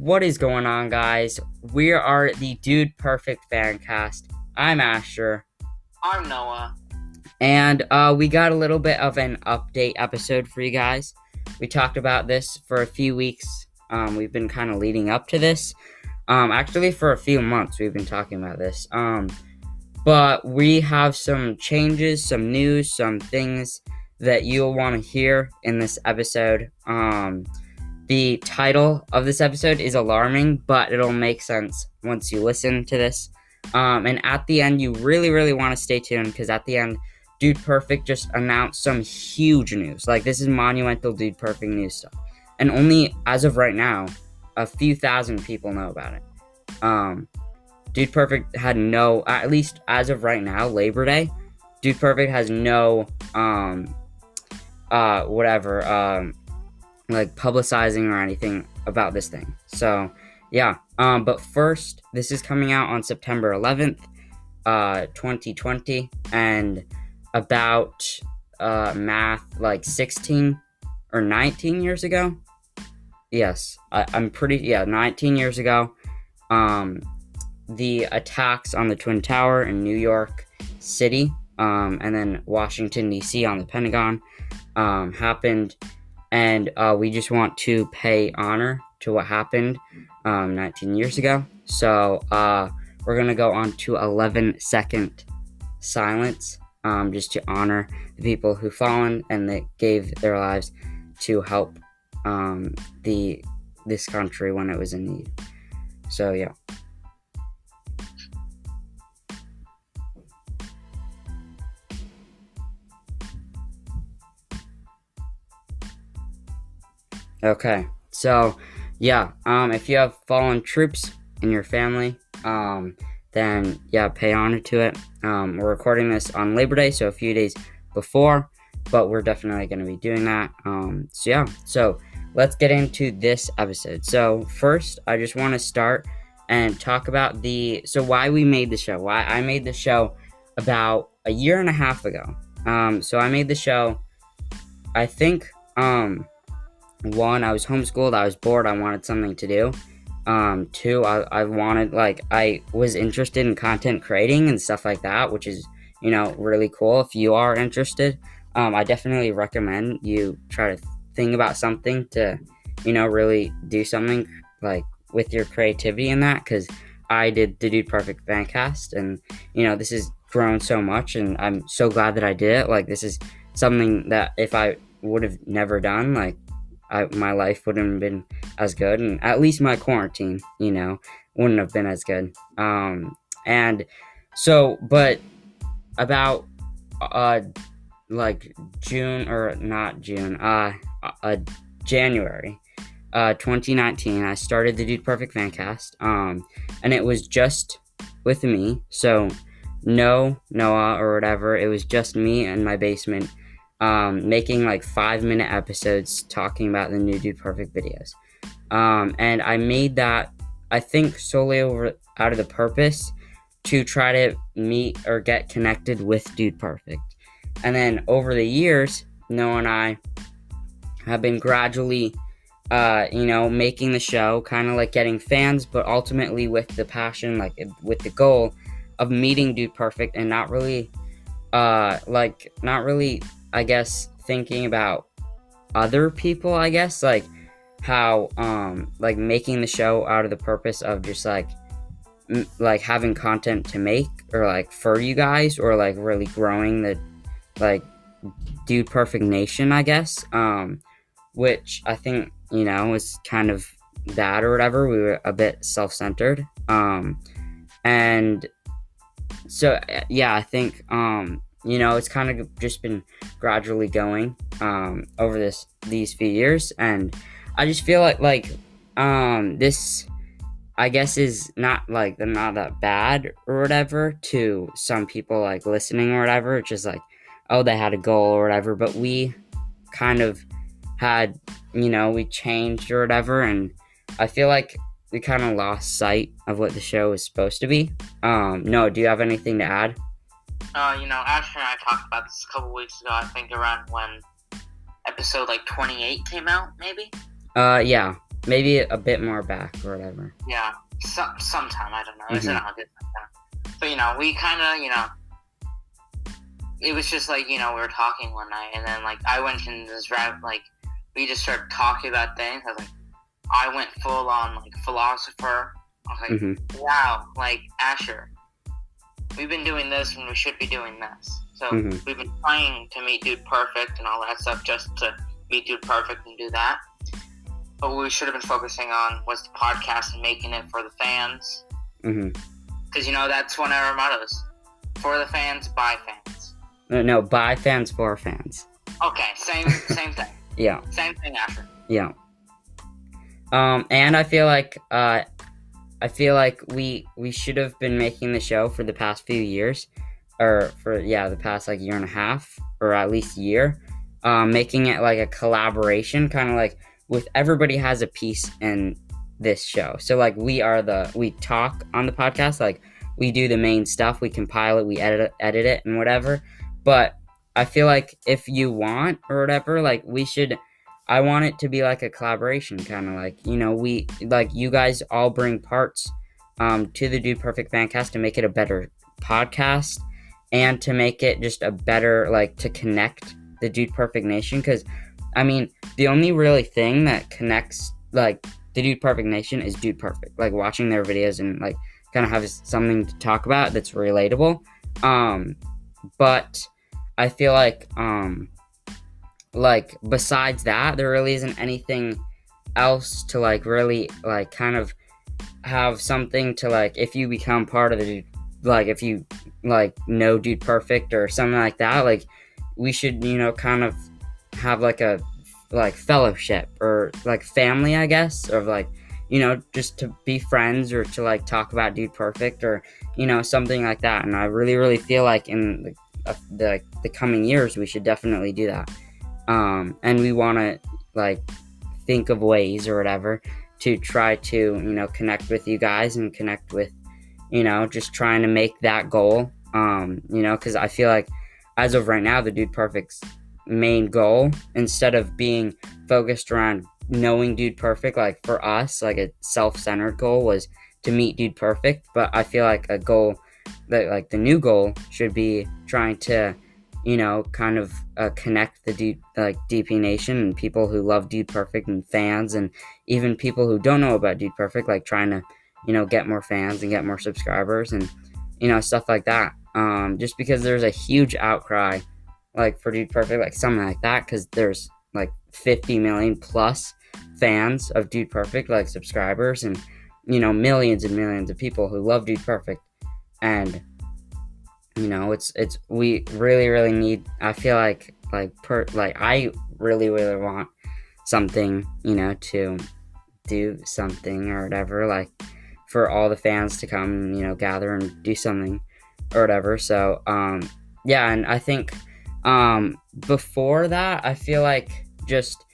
What is going on, guys? We are the Dude Perfect Fancast. I'm Asher. I'm Noah. And we got a little bit of an update episode for you guys. We talked about this for a few weeks. We've been kind of leading up to this. Actually, for a few months, we've been talking about this. But we have some changes, some news, some things that you'll want to hear in this episode. The title of this episode is alarming, but it'll make sense once you listen to this. And at the end, you really want to stay tuned, because at the end, Dude Perfect just announced some huge news. Like, this is monumental Dude Perfect news stuff. And only, as of right now, a few thousand people know about it. Dude Perfect had no, at least as of right now, Labor Day, Dude Perfect has no, like publicizing or anything about this thing. So, yeah. But first, this is coming out on September 11th, 2020, and about, math, like 16 or 19 years ago. Yes, I'm 19 years ago. The attacks on the Twin Tower in New York City, and then Washington, D.C. on the Pentagon, happened. And we just want to pay honor to what happened 19 years ago. So we're going to go on to 11-second silence, just to honor the people who fallen and that gave their lives to help this country when it was in need. So, yeah. Okay, so, yeah, if you have fallen troops in your family, then, yeah, pay honor to it. We're recording this on Labor Day, so a few days before, but we're definitely going to be doing that. So let's get into this episode. So, first, I just want to start and talk about why we made the show, why I made the show about a year and a half ago. So I made the show, I think, one, I was homeschooled, I was bored, I wanted something to do. Two, I was interested in content creating and stuff like that, which is, really cool. If you are interested, I definitely recommend you try to think about something to, really do something, like, with your creativity in that, because I did the Dude Perfect Fancast, and, this has grown so much, and I'm so glad that I did it. Like, this is something that if I would have never done, like, my life wouldn't have been as good, and at least my quarantine, wouldn't have been as good. And so, but about, January, 2019, I started the Dude Perfect Fancast, and it was just with me, so no Noah or whatever, it was just me in my basement, making like 5-minute episodes talking about the new Dude Perfect videos. And I made that, I think, solely out of the purpose to try to meet or get connected with Dude Perfect. And then over the years, Noah and I have been gradually, making the show, kind of like getting fans, but ultimately with the passion, like with the goal of meeting Dude Perfect, and not really, I guess, thinking about other people, I guess, like how, like making the show out of the purpose of just like having content to make, or like for you guys, or like really growing the, like, Dude Perfect Nation, I guess, which I think, was kind of bad or whatever. We were a bit self-centered, and so, yeah, I think, it's kind of just been gradually going over these few years, and I just feel like this, I guess, is not that bad or whatever to some people, like, listening or whatever. It's just like, oh, they had a goal or whatever, but we kind of had, we changed or whatever, and I feel like we kind of lost sight of what the show was supposed to be. No, do you have anything to add? Asher and I talked about this a couple weeks ago, I think around when episode, 28 came out, maybe? Yeah. maybe a bit more back or whatever. Yeah, sometime, I don't know. It's Mhm. in August sometime. But, we kind of, it was just like, we were talking one night, and then, like, I went in this route, like, we just started talking about things. I went full on, like, philosopher. I was like, Mhm. wow, like, Asher, we've been doing this when we should be doing this. So Mhm. we've been trying to meet Dude Perfect and all that stuff just to meet Dude Perfect and do that. But what we should have been focusing on was the podcast and making it for the fans. Mhm. Because, that's one of our mottos. For the fans, by fans. No, by fans for fans. Okay, same thing. Yeah. Same thing, Asher. Yeah. And I feel like we should have been making the show for the past few years, or for the past like year and a half, or at least year, making it like a collaboration, kind of like with everybody has a piece in this show. So like we talk on the podcast, like we do the main stuff, we compile it, we edit it, and whatever. But I feel like if you want or whatever, like I want it to be like a collaboration, kind of like, we like you guys all bring parts to the Dude Perfect Fancast to make it a better podcast and to make it just a better, like, to connect the Dude Perfect Nation. Because, I mean, the only really thing that connects, like, the Dude Perfect Nation is Dude Perfect. Like, watching their videos and, like, kind of have something to talk about that's relatable. But I feel like besides that, there really isn't anything else to like really like kind of have something to like if you become part of the like if you like know Dude Perfect or something like that, like we should kind of have like a like fellowship or like family, I guess, or like just to be friends or to like talk about Dude Perfect or something like that. And I really feel like in the coming years we should definitely do that. And we want to like think of ways or whatever to try to connect with you guys and connect with just trying to make that goal. Because I feel like as of right now, the Dude Perfect's main goal, instead of being focused around knowing Dude Perfect, like for us, like a self-centered goal was to meet Dude Perfect. But I feel like a goal that like the new goal should be trying to kind of connect the DP Nation and people who love Dude Perfect and fans and even people who don't know about Dude Perfect, like trying to, get more fans and get more subscribers and, stuff like that. Just because there's a huge outcry, like for Dude Perfect, like something like that, because there's like 50 million plus fans of Dude Perfect, like subscribers, and, millions and millions of people who love Dude Perfect. And it's we really need. I feel like I really want something, to do something or whatever, like for all the fans to come, gather and do something or whatever. So and I think before that, I feel like just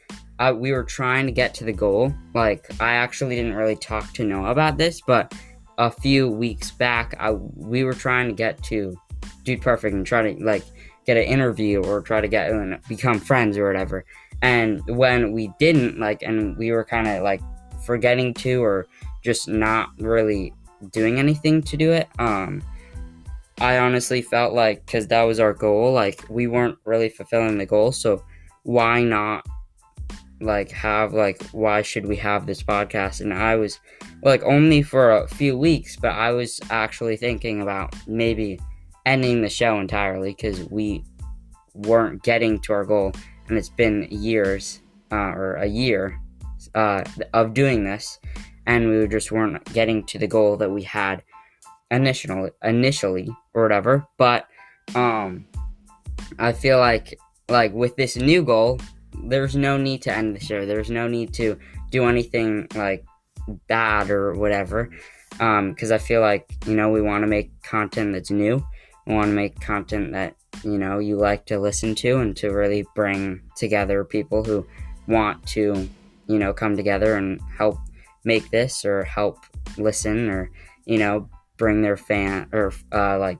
we were trying to get to the goal. Like I actually didn't really talk to Noah about this, but a few weeks back, we were trying to get to Dude Perfect and try to like get an interview or try to get become friends or whatever. And when we didn't, like, and we were kind of like forgetting to or just not really doing anything to do it, I honestly felt like, because that was our goal, like we weren't really fulfilling the goal. So why not like have like why should we have this podcast? And I was like only for a few weeks, but I was actually thinking about maybe ending the show entirely because we weren't getting to our goal, and it's been years or a year of doing this, and we just weren't getting to the goal that we had initially or whatever. But I feel like with this new goal, there's no need to end the show. There's no need to do anything like bad or whatever. Because I feel like we want to make content that's new. We want to make content that you like to listen to, and to really bring together people who want to come together and help make this or help listen or bring their fan or like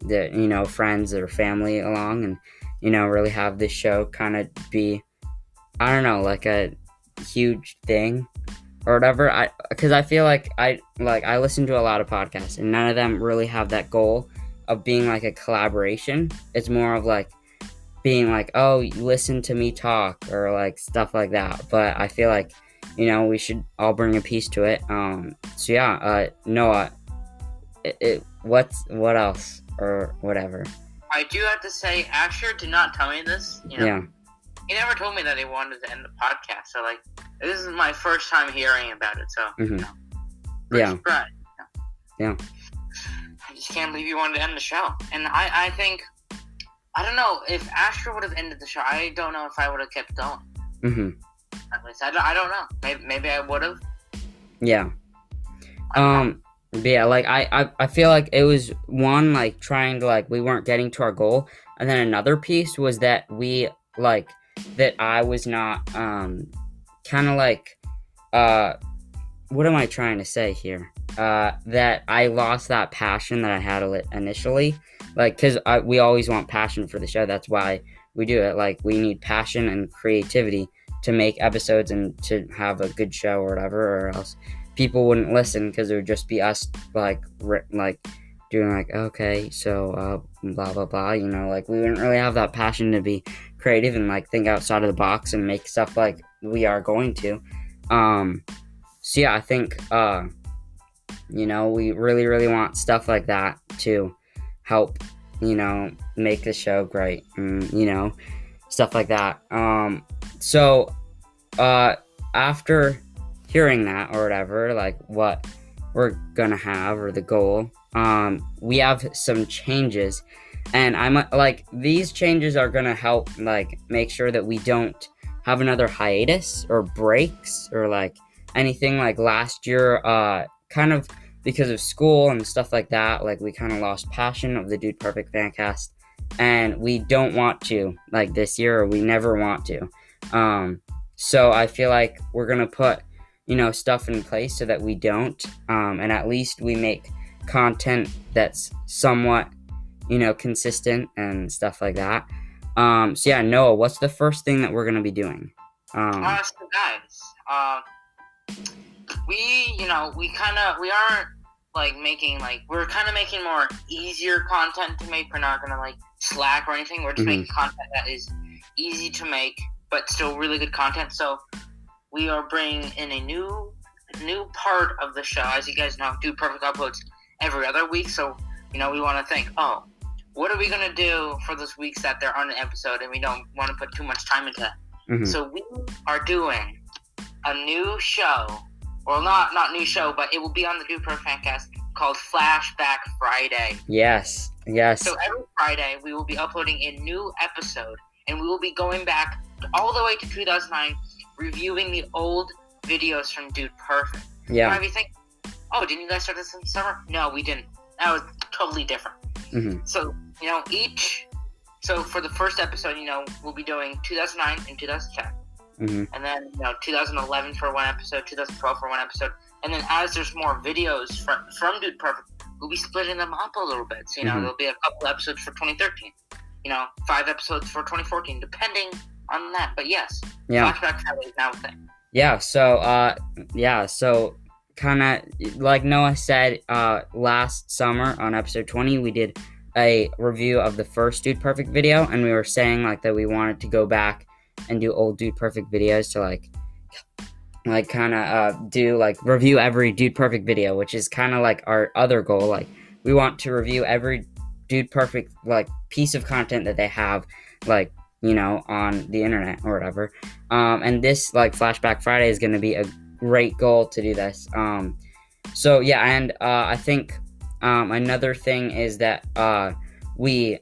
the friends or family along, and really have this show kind of be, I don't know, like huge thing or whatever. Because I feel like I listen to a lot of podcasts, and none of them really have that goal of being like a collaboration. It's more of like being like, oh, you listen to me talk, or like stuff like that. But I feel like, we should all bring a piece to it. So yeah, Noah, what else or whatever? I do have to say, Asher did not tell me this. Yeah. He never told me that he wanted to end the podcast. So like, this is my first time hearing about it. So Yeah. Surprise, Yeah. I just can't believe you wanted to end the show. And I think, I don't know if Asher would have ended the show. I don't know if I would have kept going. At least I don't know. Maybe I would have. Yeah. But yeah, like I feel like it was one, like trying to, like, we weren't getting to our goal, and then another piece was that that I was not kind of like what am I trying to say here? That I lost that passion that I had initially, like, because we always want passion for the show. That's why we do it. Like, we need passion and creativity to make episodes and to have a good show or whatever, or else people wouldn't listen, because it would just be us like doing like, okay, so blah blah blah, like we wouldn't really have that passion to be creative and like think outside of the box and make stuff like we are going to. So yeah, I think we really want stuff like that to help make the show great, and stuff like that. So after hearing that or whatever, like what we're gonna have or the goal, we have some changes, and I'm like, these changes are gonna help like make sure that we don't have another hiatus or breaks or like anything like last year, kind of because of school and stuff like that. Like, we kind of lost passion of the Dude Perfect Fancast, and we don't want to, like, this year, or we never want to. So I feel like we're gonna put stuff in place so that we don't, and at least we make content that's somewhat consistent and stuff like that. So yeah, Noah, what's the first thing that we're gonna be doing? So guys, we aren't like making, like, we're kind of making more easier content to make. We're not gonna like slack or anything. We're just making content that is easy to make but still really good content. So we are bringing in a new part of the show. As you guys know, Dude Perfect uploads every other week. So we want to think, what are we gonna do for those weeks that there aren't an episode, and we don't want to put too much time into that. So we are doing a new show. Well, not new show, but it will be on the Dude Perfect Fancast, called Flashback Friday. Yes. So every Friday, we will be uploading a new episode, and we will be going back all the way to 2009, reviewing the old videos from Dude Perfect. Yeah. You might be thinking, didn't you guys start this in the summer? No, we didn't. That was totally different. So, so for the first episode, we'll be doing 2009 and 2010. And then 2011 for one episode, 2012 for one episode, and then as there's more videos from Dude Perfect, we'll be splitting them up a little bit. So there'll be a couple episodes for 2013, 5 episodes for 2014, depending on that. But yes, Flashback Friday is now a thing. So kind of like Noah said, last summer on episode 20, we did a review of the first Dude Perfect video, and we were saying like that we wanted to go back and do old Dude Perfect videos to like kind of do like review every Dude Perfect video, which is kind of like our other goal. Like, we want to review every Dude Perfect like piece of content that they have, like on the internet or whatever. And this like Flashback Friday is going to be a great goal to do this. So yeah, and I think another thing is that we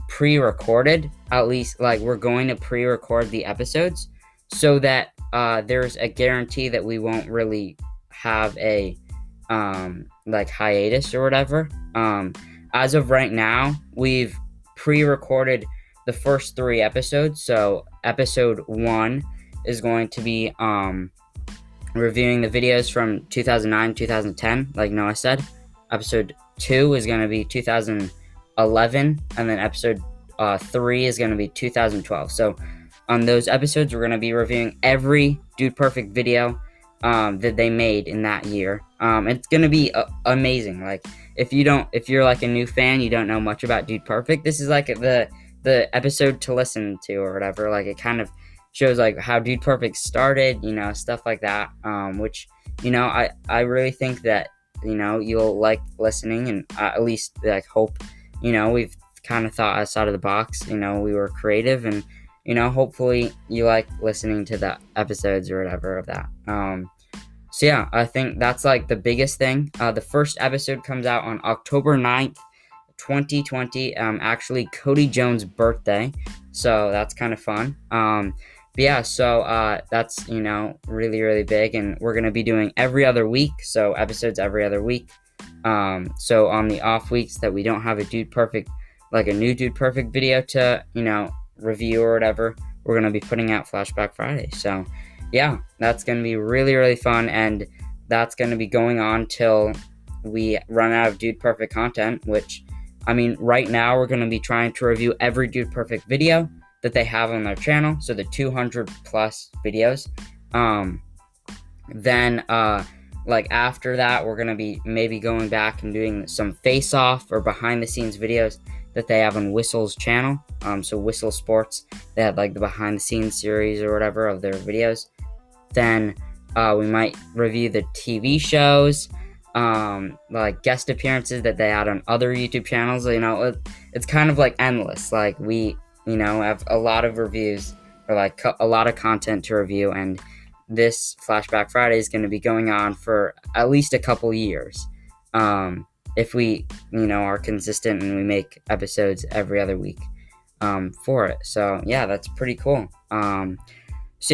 pre-recorded, at least like we're going to pre-record the episodes so that there's a guarantee that we won't really have a like hiatus or whatever. As of right now, we've pre-recorded the first 3 episodes. So episode 1 is going to be reviewing the videos from 2009, 2010, like Noah said. Episode 2 is going to be 2011, and then episode 3 is going to be 2012. So on those episodes, we're going to be reviewing every Dude Perfect video that they made in that year. It's going to be amazing. Like, if you're like a new fan, you don't know much about Dude Perfect, this is like the episode to listen to or whatever. Like, it kind of shows like how Dude Perfect started, stuff like that. Which, I really think that, you'll like listening, and at least like hope, we've kind of thought outside of the box. We were creative, and hopefully you like listening to the episodes or whatever of that. So yeah, I think that's like the biggest thing. The first episode comes out on October 9th, 2020. Actually Cody Jones' birthday, so that's kind of fun. But yeah, so that's really, really big, and we're gonna be doing every other week, so episodes every other week. So on the off weeks that we don't have a new Dude Perfect video to review or whatever, we're gonna be putting out Flashback Friday. So yeah, that's gonna be really, really fun, and that's gonna be going on till we run out of Dude Perfect content. Which, I mean, right now we're gonna be trying to review every Dude Perfect video that they have on their channel, so the 200 plus videos. Then like after that, we're gonna be maybe going back and doing some face-off or behind-the-scenes videos that they have on Whistle's channel. So Whistle Sports, they have like the behind-the-scenes series or whatever of their videos. Then we might review the TV shows, like guest appearances that they had on other YouTube channels. It's kind of like endless. Like, we have a lot of reviews, or like a lot of content to review, and this Flashback Friday is going to be going on for at least a couple years. If we, are consistent and we make episodes every other week for it. So yeah, that's pretty cool. So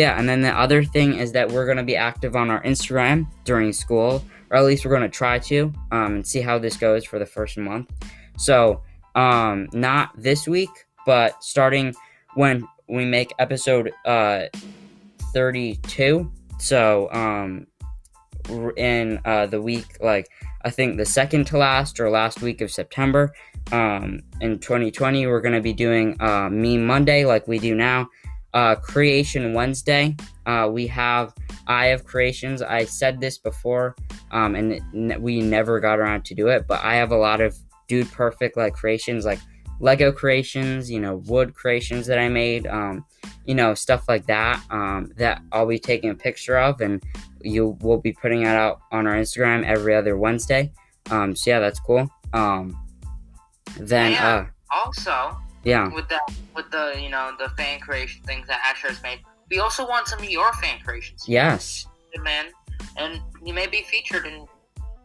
yeah, and then the other thing is that we're going to be active on our Instagram during school, or at least we're going to try to, and see how this goes for the first month. So not this week, but starting when we make episode 32. So in the week, like, I think the second to last or last week of September, in 2020, we're going to be doing Meme Monday like we do now. Creation Wednesday, I have creations. I said this before, and we never got around to do it, but I have a lot of Dude Perfect like creations, like Lego creations, wood creations that I made, stuff like that, that I'll be taking a picture of, and we'll be putting it out on our Instagram every other Wednesday. So yeah, that's cool. Then also, yeah, with the the fan creation things that Asher has made, we also want some of your fan creations. Yes, man, and you may be featured in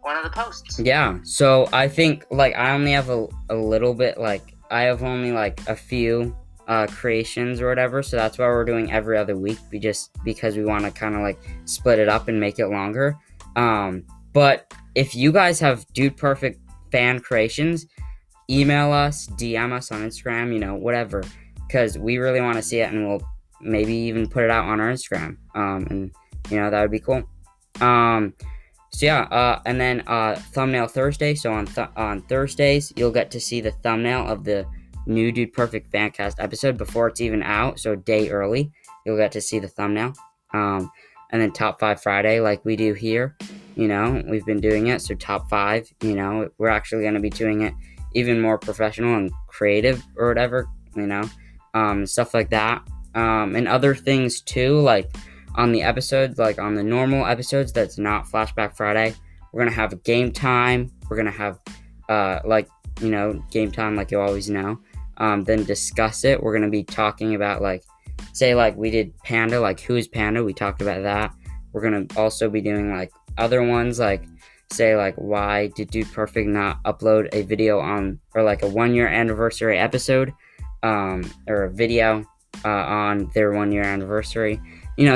one of the posts. Yeah, so I think, like, I only have a little bit, like, I have only like a few creations or whatever, so that's why we're doing every other week, because we want to kind of like split it up and make it longer. But if you guys have Dude Perfect fan creations, email us, DM us on Instagram, whatever, because we really want to see it, and we'll maybe even put it out on our Instagram, and that would be cool. So yeah, and then Thumbnail Thursday. So on Thursdays, you'll get to see the thumbnail of the new Dude Perfect Fancast episode before it's even out. So a day early, you'll get to see the thumbnail. And then Top 5 Friday, like we do here. We've been doing it. So Top 5, we're actually going to be doing it even more professional and creative or whatever, stuff like that. And other things too, like on the episodes, like on the normal episodes that's not Flashback Friday, we're going to have a game time. We're going to have, game time like you always know. Then discuss it. We're going to be talking about, like, say, like, we did Panda, like, who is Panda? We talked about that. We're going to also be doing, like, other ones, like, say, like, why did Dude Perfect not upload a video or, like, a 1-year anniversary episode, or a video on their 1-year anniversary.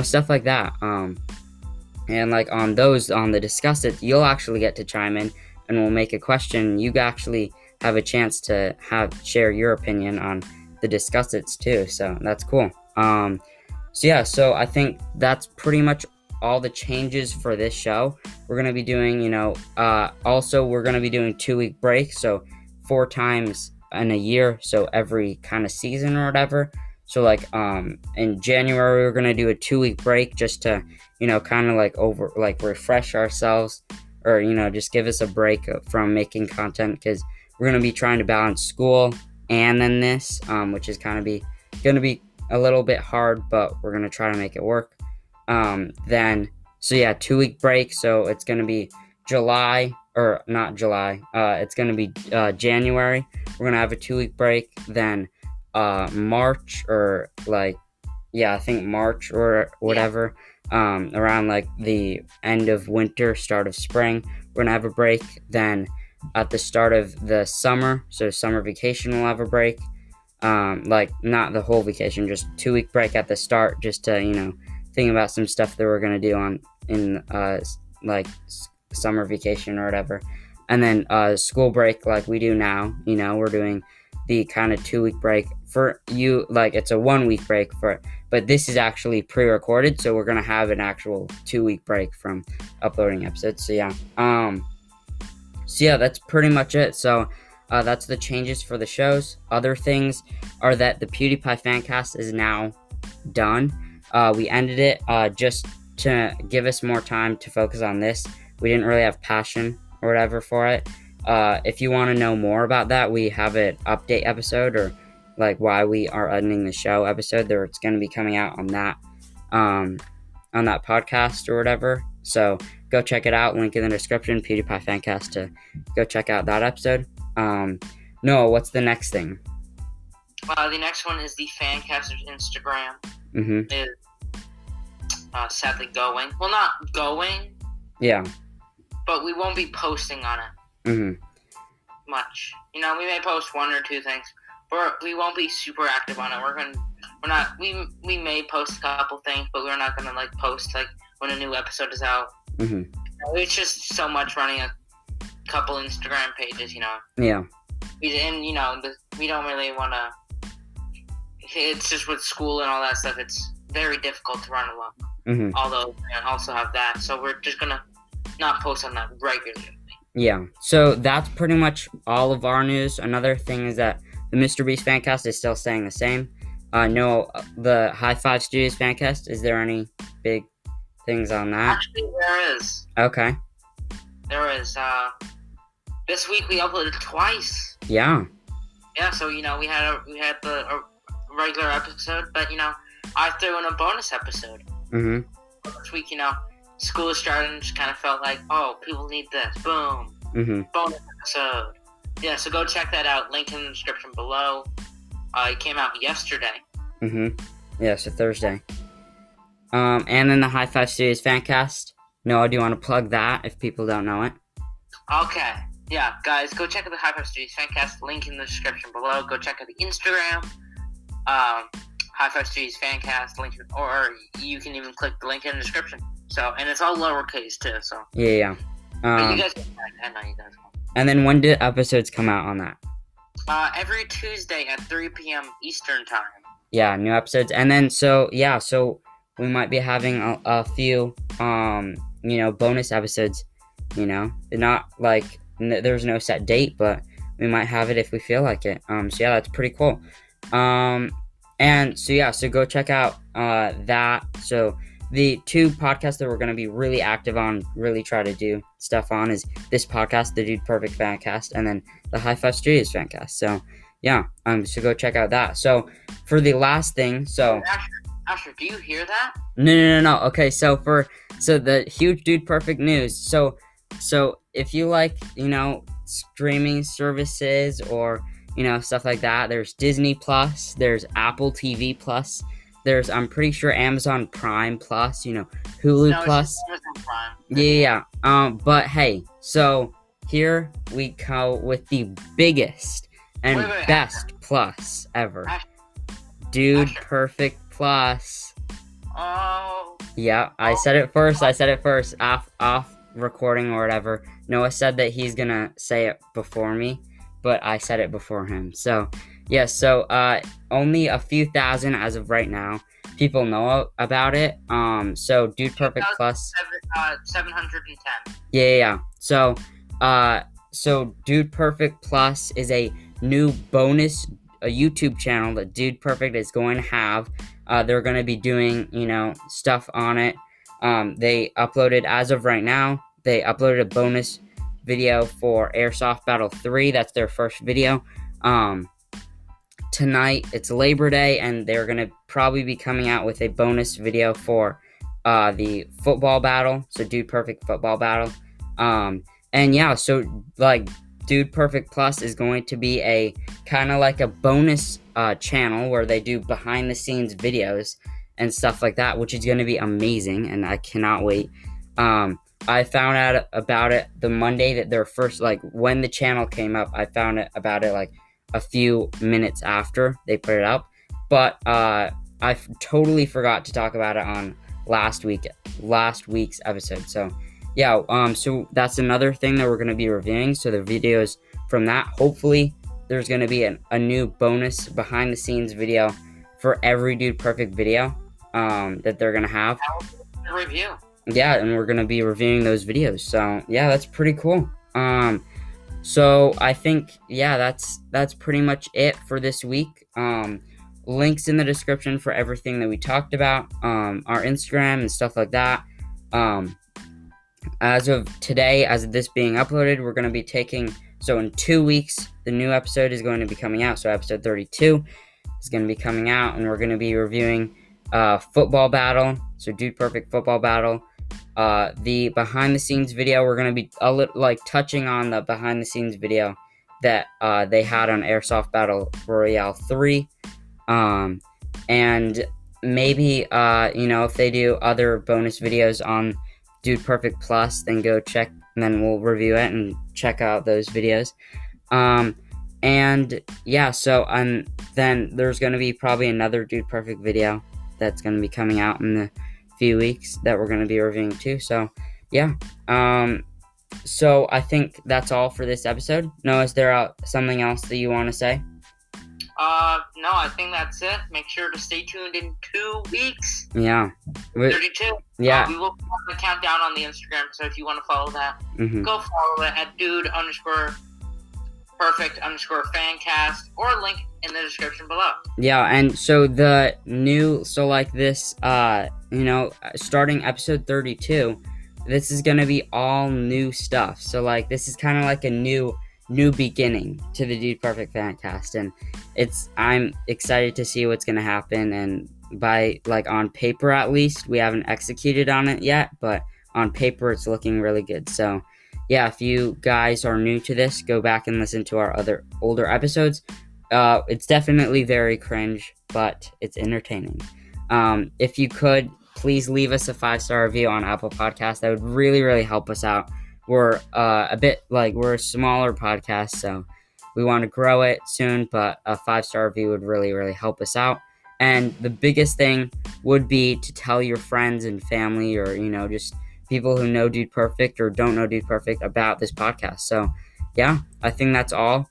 Stuff like that. And like on the Discuss It, you'll actually get to chime in, and we'll make a question. You actually have a chance to share your opinion on the Discuss It's too. So that's cool. So yeah, so I think that's pretty much all the changes for this show. We're going to be doing, also we're going to be doing 2-week break. So 4 times in a year. So every kind of season or whatever. So like in January we're gonna do a 2 week break just to kind of like refresh ourselves, or just give us a break from making content, because we're gonna be trying to balance school and then this, which is gonna be a little bit hard, but we're gonna try to make it work. Then so yeah, 2 week break. So it's gonna be July, or not July. It's gonna be January. We're gonna have a 2 week break. Then March, or I think March or whatever. Around like the end of winter, start of spring, we're gonna have a break. Then at the start of the summer, so summer vacation, we'll have a break. Like not the whole vacation, just 2 week break at the start, just to think about some stuff that we're gonna do in summer vacation or whatever. And then school break, like we do now. We're doing the kind of 2 week break for you. Like it's a 1 week break but this is actually pre-recorded, so we're gonna have an actual 2 week break from uploading episodes. So yeah, that's pretty much it. So that's the changes for the shows. Other things are that the PewDiePie Fancast is now done. We ended it just to give us more time to focus on this. We didn't really have passion or whatever for it. If you want to know more about that, we have an update episode, or like why we are ending the show episode. There, it's going to be coming out on that podcast or whatever. So go check it out. Link in the description. PewDiePie Fancast, to go check out that episode. Noah, what's the next thing? The next one is the Fancaster's Instagram. Is sadly going. Well, not going. Yeah. But we won't be posting on it. Much. We may post 1 or 2 things, but we won't be super active on it. We may post a couple things, but we're not gonna post when a new episode is out. It's just so much running a couple Instagram pages, Yeah. We don't really want to. It's just with school and all that stuff. It's very difficult to run along. Although and also have that, so we're just gonna not post on that regularly. Yeah. So that's pretty much all of our news. Another thing is that the Mr. Beast Fancast is still staying the same. No, the High Five Studios Fancast. Is there any big things on that? Actually, there is. Okay. There is. This week we uploaded twice. Yeah. Yeah. So we had the regular episode, but I threw in a bonus episode. This week, school is starting, and just kind of felt like, oh, people need this. Boom. Bonus episode. Yeah, so go check that out. Link in the description below. It came out yesterday. Yeah, so Thursday. And then the High Five Studios Fancast. Noah, do you want to plug that if people don't know it? Okay. Yeah, guys, go check out the High Five Studios Fancast. Link in the description below. Go check out the Instagram. High Five Studios Fancast. Link, or you can even click the link in the description. So, and it's all lowercase too. So. Yeah. But you guys, I know you guys. And then when do episodes come out on that? Every Tuesday at 3 p.m. Eastern Time. Yeah, new episodes. And then, so we might be having a few, bonus episodes, not like, there's no set date, but we might have it if we feel like it. So yeah, that's pretty cool. And so go check out, that. So the 2 podcasts that we're going to be really active on, really try to do stuff on, is this podcast, the Dude Perfect Fancast, and then the High Five Studios Fancast. So yeah, so go check out that. So for the last thing, Asher, do you hear that? No. Okay, so the huge Dude Perfect news. So if you like, streaming services or, stuff like that, there's Disney Plus, there's Apple TV Plus, there's, I'm pretty sure, Amazon Prime Plus, Hulu Plus. Amazon Prime. Yeah. But hey, so here we go with the biggest and best plus ever. Dude Perfect Plus. Oh. Yeah, I said it first. Off recording or whatever. Noah said that he's gonna say it before me, but I said it before him. So yeah, only a few thousand as of right now people know about it. So Dude Perfect Plus. 710. Yeah. So Dude Perfect Plus is a new bonus a YouTube channel that Dude Perfect is going to have. They're going to be doing, stuff on it. They uploaded, as of right now, they uploaded a bonus video for Airsoft Battle 3. That's their first video. Tonight, it's Labor Day, and they're going to probably be coming out with a bonus video for the football battle. So, Dude Perfect football battle. And yeah, so like Dude Perfect Plus is going to be a kind of like a bonus channel where they do behind the scenes videos and stuff like that, which is going to be amazing, and I cannot wait. I found out about it the Monday that their first, like when the channel came up, I found out about it like a few minutes after they put it up, but I totally forgot to talk about it on last week's episode. So yeah, so that's another thing that we're going to be reviewing. So the videos from that, hopefully there's going to be a new bonus behind the scenes video for every Dude Perfect video that they're going to have. Review. Yeah, and we're going to be reviewing those videos. So yeah, that's pretty cool. So I think, yeah, that's pretty much it for this week. Links in the description for everything that we talked about, our Instagram and stuff like that. As of today, as of this being uploaded, we're going to be taking, so in 2 weeks, the new episode is going to be coming out. So episode 32 is going to be coming out, and we're going to be reviewing football battle. So Dude Perfect football battle. The behind the scenes video, we're going to be touching on the behind the scenes video that they had on Airsoft Battle Royale 3. And maybe, if they do other bonus videos on Dude Perfect Plus, then go check, and then we'll review it and check out those videos. And yeah, so then there's going to be probably another Dude Perfect video that's going to be coming out in the few weeks that we're going to be reviewing too. So yeah, so I think that's all for this episode. Noah, is there something else that you want to say? No, I think that's it. Make sure to stay tuned in 2 weeks. Yeah. 32. Yeah. We will put the countdown on the Instagram, so if you want to follow that, go follow it at dude_perfect_fancast, or link in the description below. Yeah, and so starting episode 32, this is going to be all new stuff. So like this is kind of like a new beginning to the Dude Perfect Fancast, and I'm excited to see what's gonna happen. And by on paper, at least, we haven't executed on it yet, but on paper it's looking really good. So yeah, if you guys are new to this, go back and listen to our other older episodes. It's definitely very cringe, but it's entertaining. If you could, please leave us a 5-star review on Apple Podcasts. That would really, really help us out. We're we're a smaller podcast, so we want to grow it soon, but a 5-star review would really, really help us out. And the biggest thing would be to tell your friends and family, or, just people who know Dude Perfect or don't know Dude Perfect about this podcast. So yeah, I think that's all.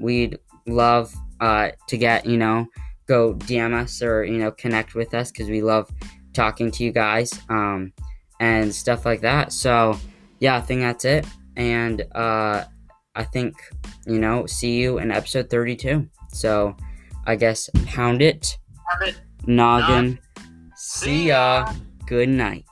We'd love to get, go DM us or, connect with us, because we love talking to you guys and stuff like that. So yeah, I think that's it. And I think, see you in episode 32. So I guess pound it, noggin. See ya. Good night.